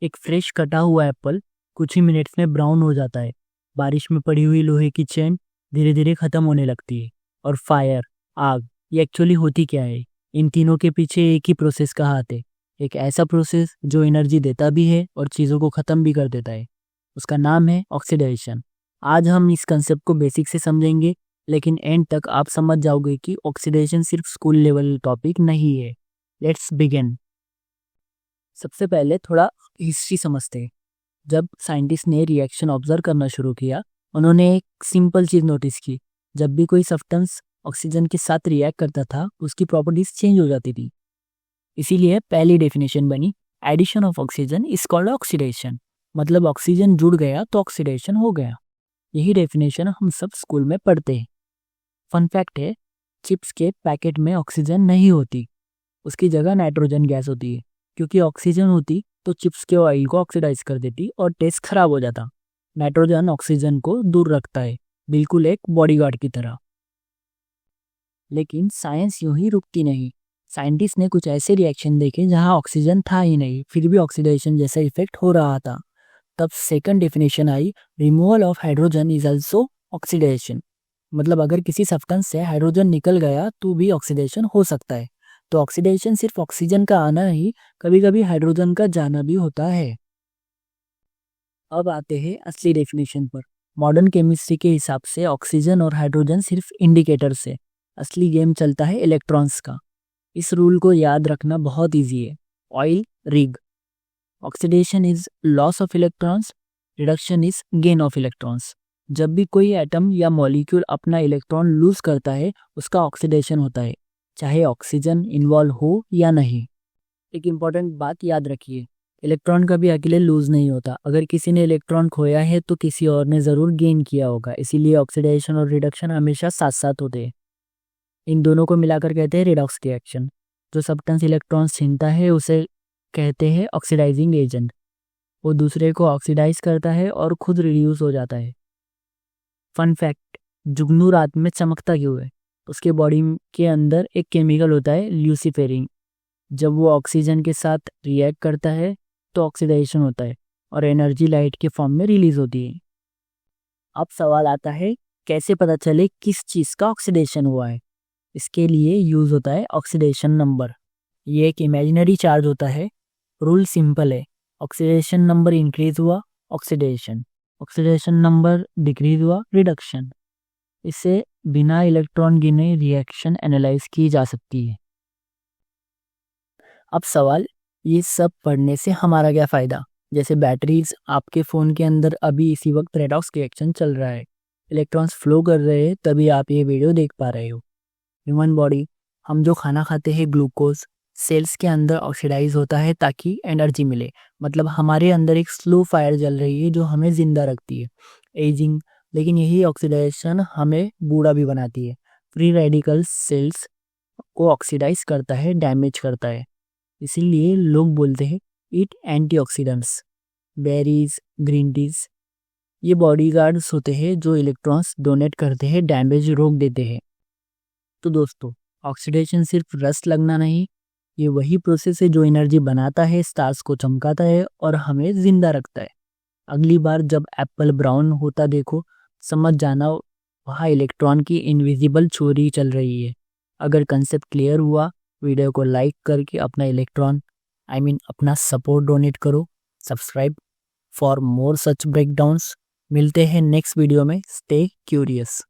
एक फ्रेश कटा हुआ एप्पल कुछ ही मिनट्स में ब्राउन हो जाता है। बारिश में पड़ी हुई लोहे की चेन धीरे धीरे खत्म होने लगती है। और फायर, आग, ये एक्चुअली होती क्या है? इन तीनों के पीछे एक ही प्रोसेस का हाथ है। एक ऐसा प्रोसेस जो एनर्जी देता भी है और चीज़ों को ख़त्म भी कर देता है। उसका नाम है ऑक्सीडेशन। आज हम इस कंसेप्ट को बेसिक से समझेंगे, लेकिन एंड तक आप समझ जाओगे कि ऑक्सीडेशन सिर्फ स्कूल लेवल टॉपिक नहीं है। Let's begin. सबसे पहले थोड़ा हिस्ट्री समझते हैं। जब साइंटिस्ट ने रिएक्शन ऑब्जर्व करना शुरू किया, उन्होंने एक सिंपल चीज़ नोटिस की। जब भी कोई सब्सटेंस ऑक्सीजन के साथ रिएक्ट करता था, उसकी प्रॉपर्टीज चेंज हो जाती थी। इसीलिए पहली डेफिनेशन बनी, addition of oxygen is called oxidation. मतलब ऑक्सीजन जुड़ गया तो ऑक्सीडेशन हो गया। यही डेफिनेशन हम सब स्कूल में पढ़ते हैं। फन फैक्ट है, चिप्स के पैकेट में ऑक्सीजन नहीं होती, उसकी जगह नाइट्रोजन गैस होती है। क्योंकि ऑक्सीजन होती तो चिप्स के ऑयल को ऑक्सीडाइज कर देती और टेस्ट खराब हो जाता। नाइट्रोजन ऑक्सीजन को दूर रखता है, बिल्कुल एक बॉडीगार्ड की तरह। लेकिन साइंस यूं ही रुकती नहीं। साइंटिस्ट ने कुछ ऐसे रिएक्शन देखे जहां ऑक्सीजन था ही नहीं, फिर भी ऑक्सीडेशन जैसा इफेक्ट हो रहा था। तब second definition I, removal of hydrogen is also oxidation. मतलब अगर किसी सब्सटेंस से हाइड्रोजन निकल गया तो भी ऑक्सीडेशन हो सकता है। तो ऑक्सीडेशन सिर्फ ऑक्सीजन का आना ही, कभी कभी हाइड्रोजन का जाना भी होता है। अब आते हैं असली डेफिनेशन पर। मॉडर्न केमिस्ट्री के हिसाब से ऑक्सीजन और हाइड्रोजन सिर्फ इंडिकेटर्स है। असली गेम चलता है इलेक्ट्रॉन्स का। इस रूल को याद रखना बहुत इजी है। Oil rig, oxidation is loss of electrons, reduction is gain of electrons. जब भी कोई एटम या मॉलिक्यूल अपना इलेक्ट्रॉन लूज करता है, उसका ऑक्सीडेशन होता है, चाहे ऑक्सीजन इन्वॉल्व हो या नहीं। एक इम्पॉर्टेंट बात याद रखिए, इलेक्ट्रॉन कभी अकेले लूज नहीं होता। अगर किसी ने इलेक्ट्रॉन खोया है तो किसी और ने ज़रूर गेन किया होगा। इसीलिए ऑक्सीडेशन और रिडक्शन हमेशा साथ साथ होते हैं। इन दोनों को मिलाकर कहते हैं रिडॉक्स रिएक्शन। जो सब्सटेंस इलेक्ट्रॉन्स छीनता है उसे कहते हैं ऑक्सीडाइजिंग एजेंट। वो दूसरे को ऑक्सीडाइज करता है और खुद रिड्यूस हो जाता है। फन फैक्ट, जुगनू रात में चमकता क्यों है? उसके बॉडी के अंदर एक केमिकल होता है ल्यूसीफेरिन। जब वो ऑक्सीजन के साथ रिएक्ट करता है तो ऑक्सीडेशन होता है और एनर्जी लाइट के फॉर्म में रिलीज होती है। अब सवाल आता है, कैसे पता चले किस चीज़ का ऑक्सीडेशन हुआ है? इसके लिए यूज होता है ऑक्सीडेशन नंबर। ये एक इमेजिनरी चार्ज होता है। रूल सिंपल है, ऑक्सीडेशन नंबर इंक्रीज हुआ ऑक्सीडेशन, ऑक्सीडेशन नंबर डिक्रीज हुआ रिडक्शन। इससे बिना इलेक्ट्रॉन गिने रिएक्शन एनालाइज की जा सकती है। अब सवाल, ये सब पढ़ने से हमारा क्या फ़ायदा? जैसे बैटरीज, आपके फ़ोन के अंदर अभी इसी वक्त रेडॉक्स रिएक्शन चल रहा है, इलेक्ट्रॉन्स फ्लो कर रहे हैं, तभी आप ये वीडियो देख पा रहे हो। ह्यूमन बॉडी, हम जो खाना खाते हैं ग्लूकोज सेल्स के अंदर ऑक्सीडाइज होता है ताकि एनर्जी मिले। मतलब हमारे अंदर एक स्लो फायर जल रही है जो हमें जिंदा रखती है, एजिंग। लेकिन यही ऑक्सीडेशन हमें बूढ़ा भी बनाती है। फ्री रेडिकल सेल्स को ऑक्सीडाइज करता है, डैमेज करता है। इसीलिए लोग बोलते हैं ईट एंटीऑक्सीडेंट्स, बेरीज, ग्रीन टीज। ये बॉडीगार्ड्स होते हैं जो इलेक्ट्रॉन्स डोनेट करते हैं, डैमेज रोक देते हैं। तो दोस्तों, ऑक्सीडेशन सिर्फ रस लगना नहीं, ये वही प्रोसेस है जो एनर्जी बनाता है, स्टार्स को चमकाता है और हमें जिंदा रखता है। अगली बार जब एप्पल ब्राउन होता देखो, समझ जाना वहाँ इलेक्ट्रॉन की इनविजिबल चोरी चल रही है। अगर कंसेप्ट क्लियर हुआ, वीडियो को लाइक करके अपना इलेक्ट्रॉन अपना सपोर्ट डोनेट करो। Subscribe for more such breakdowns. मिलते हैं नेक्स्ट वीडियो में। Stay curious.